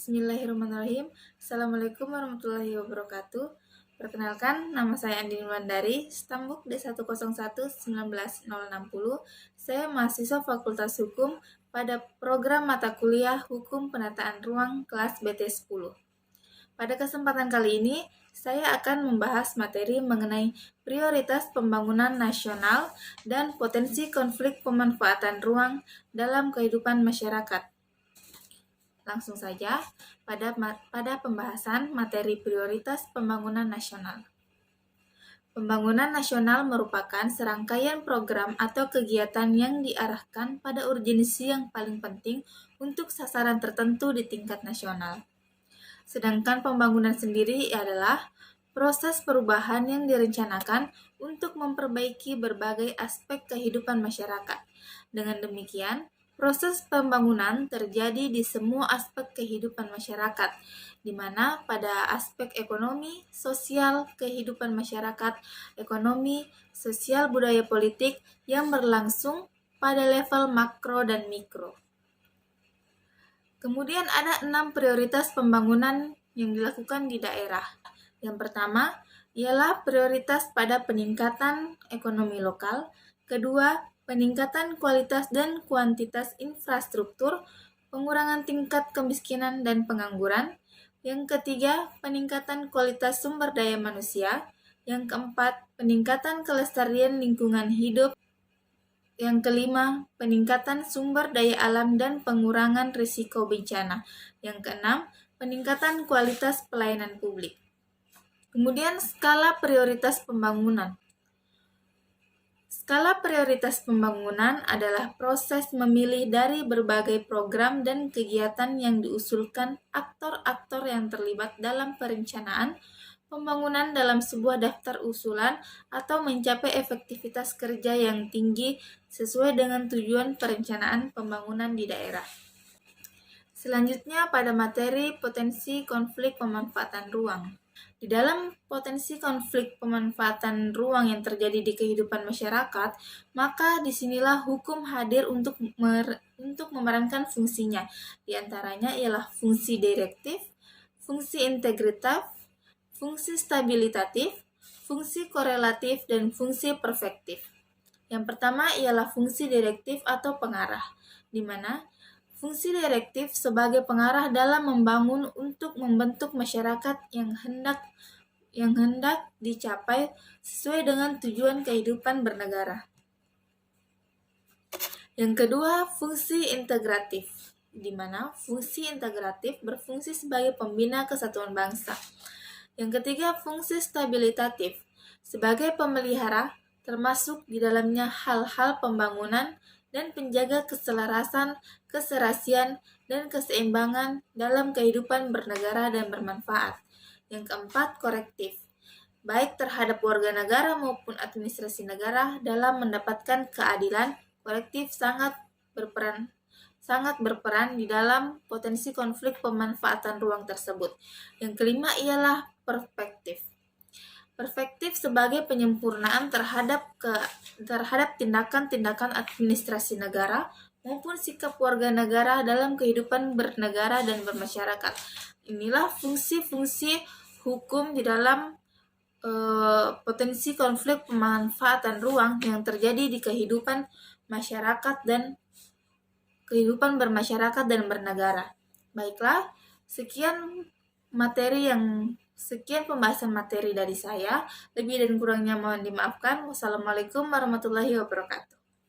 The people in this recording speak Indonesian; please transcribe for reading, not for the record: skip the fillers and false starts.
Bismillahirrahmanirrahim. Assalamualaikum warahmatullahi wabarakatuh. Perkenalkan, nama saya Andini Wandari, Stambuk D101-19060. Saya mahasiswa Fakultas Hukum pada program mata kuliah Hukum Penataan Ruang kelas BT10. Pada kesempatan kali ini, saya akan membahas materi mengenai prioritas pembangunan nasional dan potensi konflik pemanfaatan ruang dalam kehidupan masyarakat. Langsung saja pada pembahasan materi prioritas pembangunan nasional. Pembangunan nasional merupakan serangkaian program atau kegiatan yang diarahkan pada urgensi yang paling penting untuk sasaran tertentu di tingkat nasional. Sedangkan pembangunan sendiri adalah proses perubahan yang direncanakan untuk memperbaiki berbagai aspek kehidupan masyarakat. Dengan demikian, proses pembangunan terjadi di semua aspek kehidupan masyarakat, di mana pada aspek ekonomi, sosial, kehidupan masyarakat, ekonomi, sosial, budaya politik yang berlangsung pada level makro dan mikro. Kemudian ada 6 prioritas pembangunan yang dilakukan di daerah. Yang pertama ialah prioritas pada peningkatan ekonomi lokal. Kedua, peningkatan kualitas dan kuantitas infrastruktur, pengurangan tingkat kemiskinan dan pengangguran. Yang ketiga, peningkatan kualitas sumber daya manusia. Yang keempat, peningkatan kelestarian lingkungan hidup. Yang kelima, peningkatan sumber daya alam dan pengurangan risiko bencana. Yang keenam, peningkatan kualitas pelayanan publik. Kemudian skala prioritas pembangunan. Skala prioritas pembangunan adalah proses memilih dari berbagai program dan kegiatan yang diusulkan aktor-aktor yang terlibat dalam perencanaan pembangunan dalam sebuah daftar usulan atau mencapai efektivitas kerja yang tinggi sesuai dengan tujuan perencanaan pembangunan di daerah. Selanjutnya pada materi potensi konflik pemanfaatan ruang. Di dalam potensi konflik pemanfaatan ruang yang terjadi di kehidupan masyarakat, maka disinilah hukum hadir untuk memerankan fungsinya. Di antaranya ialah fungsi direktif, fungsi integratif, fungsi stabilitatif, fungsi korelatif, dan fungsi perfektif. Yang pertama ialah fungsi direktif atau pengarah, di mana fungsi direktif sebagai pengarah dalam membangun untuk membentuk masyarakat yang hendak dicapai sesuai dengan tujuan kehidupan bernegara. Yang kedua, fungsi integratif, di mana fungsi integratif berfungsi sebagai pembina kesatuan bangsa. Yang ketiga, fungsi stabilitatif sebagai pemelihara, termasuk di dalamnya hal-hal pembangunan dan penjaga keselarasan, keserasian, dan keseimbangan dalam kehidupan bernegara dan bermanfaat. Yang keempat, korektif, baik terhadap warga negara maupun administrasi negara dalam mendapatkan keadilan. Korektif sangat berperan di dalam potensi konflik pemanfaatan ruang tersebut. Yang kelima ialah perspektif. Perspektif sebagai penyempurnaan terhadap tindakan-tindakan administrasi negara maupun sikap warga negara dalam kehidupan bernegara dan bermasyarakat. Inilah fungsi-fungsi hukum di dalam potensi konflik pemanfaatan ruang yang terjadi di kehidupan masyarakat dan kehidupan bermasyarakat dan bernegara. Baiklah, sekian pembahasan materi dari saya. Lebih dan kurangnya mohon dimaafkan. Wassalamualaikum warahmatullahi wabarakatuh.